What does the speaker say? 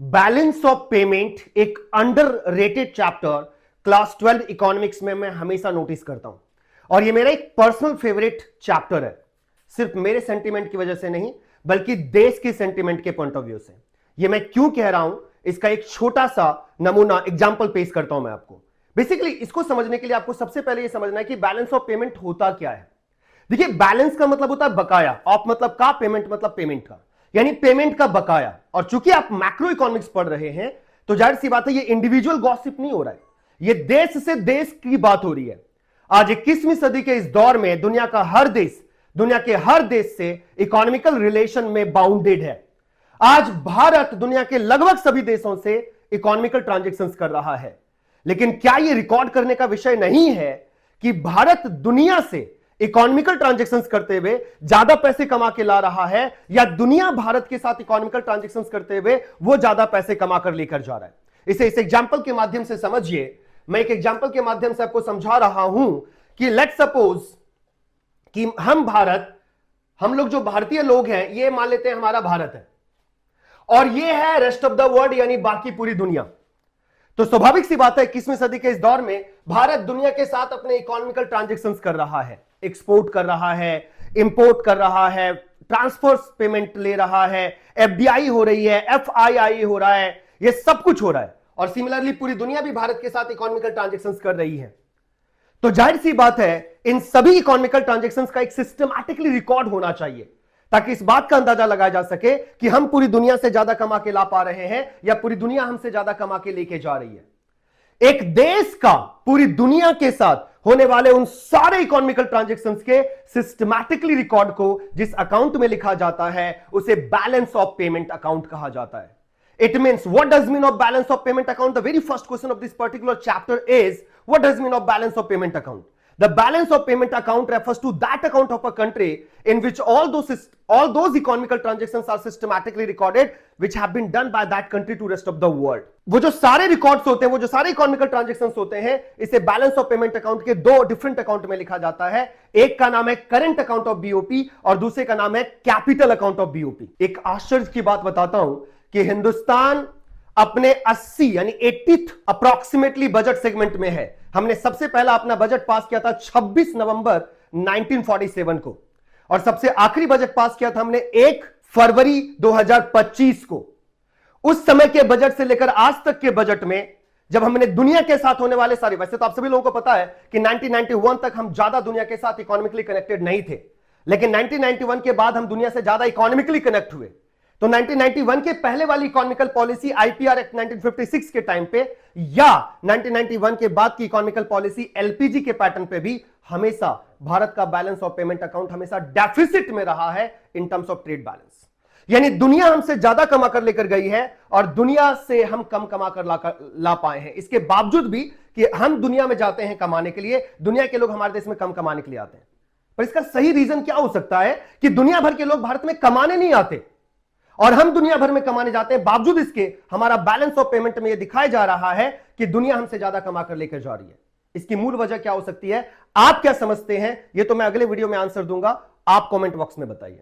Balance of payment एक underrated chapter class 12 economics में मैं हमेशा नोटिस करता हूं और ये मेरा एक पर्सनल फेवरेट चैप्टर है। सिर्फ मेरे सेंटीमेंट की वजह से नहीं बल्कि देश की सेंटीमेंट के पॉइंट ऑफ व्यू से। ये मैं क्यों कह रहा हूं, इसका एक छोटा सा नमूना एग्जांपल पेश करता हूं मैं आपको। बेसिकली इसको समझने के लिए आपको सबसे पहले ये समझना है कि बैलेंस ऑफ पेमेंट होता क्या है। देखिए, बैलेंस का मतलब होता है बकाया, ऑफ मतलब का, पेमेंट मतलब पेमेंट का, यानी पेमेंट का बकाया। और चूंकि आप मैक्रो इकोनॉमिक्स पढ़ रहे हैं तो जाहिर सी बात है ये इंडिविजुअल गॉसिप नहीं हो रहा है, ये देश से देश की बात हो रही है। आज 21वीं सदी के इस दौर में दुनिया के हर देश से इकोनॉमिकल रिलेशन में बाउंडेड है। आज भारत दुनिया के लगभग सभी देशों से इकोनॉमिकल ट्रांजैक्शंस कर रहा है, लेकिन क्या यह रिकॉर्ड करने का विषय नहीं है कि भारत दुनिया से इकोनॉमिकल ट्रांजैक्शंस करते हुए ज्यादा पैसे कमा के ला रहा है या दुनिया भारत के साथ इकोनॉमिकल ट्रांजैक्शंस करते हुए वो ज्यादा पैसे कमा कर लेकर जा रहा है। इसे इस एग्जांपल के माध्यम से समझिए। मैं एक एग्जांपल के माध्यम से आपको समझा रहा हूं कि लेट्स सपोज कि हम लोग जो भारतीय लोग हैं ये मान लेते हैं हमारा भारत है और ये है रेस्ट ऑफ द वर्ल्ड यानी बाकी पूरी दुनिया। तो स्वाभाविक सी बात है 21वीं सदी के इस दौर में भारत दुनिया के साथ अपने इकोनॉमिकल ट्रांजैक्शंस कर रहा है, एक्सपोर्ट कर रहा है, इंपोर्ट कर रहा है, ट्रांसफर पेमेंट ले रहा है, एफडीआई हो रही है, एफआईआई हो रहा है, ये सब कुछ हो रहा है। और सिमिलरली पूरी दुनिया भी भारत के साथ इकोनॉमिकल ट्रांजैक्शंस कर रही है। तो जाहिर सी बात है इन सभी इकोनॉमिकल ट्रांजैक्शंस का एक सिस्टमैटिकली रिकॉर्ड होना चाहिए ताकि इस बात का अंदाजा लगाया जा सके कि हम पूरी दुनिया से ज्यादा कमा के ला पा रहे हैं या पूरी दुनिया हमसे ज्यादा कमा के लेके जा रही है। एक देश का पूरी दुनिया के साथ होने वाले उन सारे इकोनॉमिकल ट्रांजैक्शंस के सिस्टमैटिकली रिकॉर्ड को जिस अकाउंट में लिखा जाता है उसे बैलेंस ऑफ पेमेंट अकाउंट कहा जाता है। It means, what does mean of balance of payment account? The very first question of this particular chapter is, what does mean of balance of payment account? The balance of payment account refers to that account of a country in which all those economical transactions are systematically recorded, which have been done by that country to rest of the world. वो जो सारे records होते हैं, वो जो सारे economical transactions होते हैं, इसे बैलेंस ऑफ पेमेंट अकाउंट के दो डिफरेंट अकाउंट में लिखा जाता है। एक का नाम है करंट अकाउंट ऑफ बीओपी और दूसरे का नाम है कैपिटल अकाउंट ऑफ बीओपी। एक आश्चर्य की बात बताता हूं कि हिंदुस्तान अपने 80 यानी 80th अप्रॉक्सीमेटली बजट सेगमेंट में है। हमने सबसे पहला अपना बजट पास किया था 26 नवंबर 1947 को और सबसे आखिरी बजट पास किया था हमने 1 फरवरी 2025 को। उस समय के बजट से लेकर आज तक के बजट में जब हमने दुनिया के साथ होने वाले सारे, वैसे तो आप सभी लोगों को पता है कि 1991 तक हम ज्यादा दुनिया के साथ इकोनॉमिकली कनेक्टेड नहीं थे, लेकिन 1991 के बाद हम दुनिया से ज्यादा इकोनॉमिकली कनेक्ट हुए। तो 1991 के पहले वाली इकोनॉमिकल पॉलिसी आईपीआर एक्ट 1956 के टाइम पे या 1991 के बाद की इकोनॉमिकल पॉलिसी एलपीजी के पैटर्न पे भी हमेशा भारत का बैलेंस ऑफ पेमेंट अकाउंट हमेशा डेफिसिट में रहा है in terms of trade balance. यानी दुनिया हमसे ज्यादा कमा कर लेकर गई है और दुनिया से हम कम कमा कर ला पाए हैं। इसके बावजूद भी कि हम दुनिया में जाते हैं कमाने के लिए, दुनिया के लोग हमारे देश में कम कमाने के लिए आते हैं। पर इसका सही रीजन क्या हो सकता है कि दुनिया भर के लोग भारत में कमाने नहीं आते और हम दुनिया भर में कमाने जाते हैं, बावजूद इसके हमारा बैलेंस ऑफ पेमेंट में यह दिखाया जा रहा है कि दुनिया हमसे ज्यादा कमा कर लेकर जा रही है। इसकी मूल वजह क्या हो सकती है, आप क्या समझते हैं, यह तो मैं अगले वीडियो में आंसर दूंगा, आप कमेंट बॉक्स में बताइए।